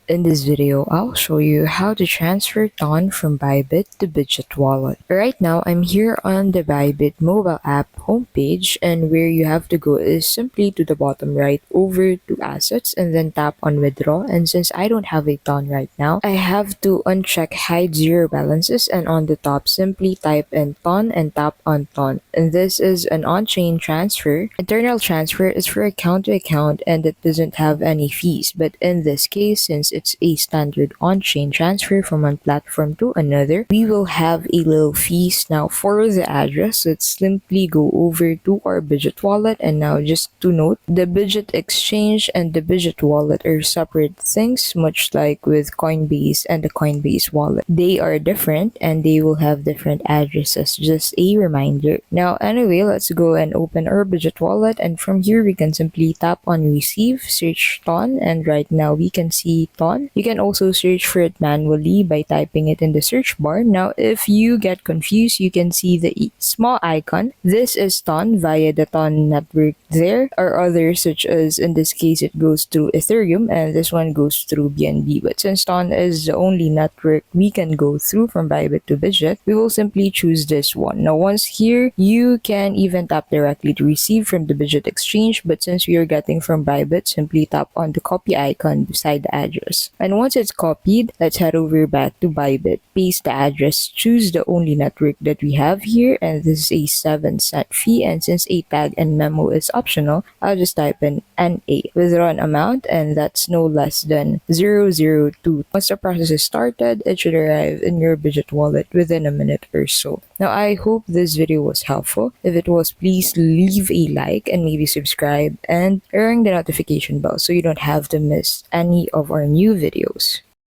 In this video, I'll show you how to transfer Ton from Bybit to Bitget Wallet. Right now, I'm here on the Bybit mobile app homepage, and where you have to go is simply to the bottom right over to assets and then tap on withdraw. And since I don't have a Ton right now, I have to uncheck hide zero balances, and on the top simply type in Ton and tap on Ton. And this is an on-chain transfer. Internal transfer is for account to account and it doesn't have any fees, but in this case, since it's a standard on-chain transfer from one platform to another, we will have a little fees. Now for the address, let's simply go over to our Bitget wallet, and now just to note, the Bitget exchange and the Bitget wallet are separate things, much like with Coinbase and the Coinbase wallet. They are different and they will have different addresses, just a reminder. Now anyway, let's go and open our Bitget wallet, and from here we can simply tap on receive, search Ton, and right now we can see Ton. You can also search for it manually by typing it in the search bar. Now if you get confused, you can see the small icon. This is Ton via the Ton network. There are others, such as in this case it goes through Ethereum and this one goes through BNB, but since Ton is the only network we can go through from Bybit to Bitget, we will simply choose this one. Now once here, you can even tap directly to receive from the Bitget exchange, but since we are getting from Bybit, simply tap on the copy icon beside the address. And once it's copied, let's head over back to Bybit, paste the address, choose the only network that we have here, and this is a 7-cent fee, and since a tag and memo is optional, I'll just type in NA, withdraw an amount, and that's no less than 002. Once the process is started, it should arrive in your Bitget wallet within a minute or so. Now I hope this video was helpful. If it was, please leave a like and maybe subscribe and ring the notification bell so you don't have to miss any of our new videos.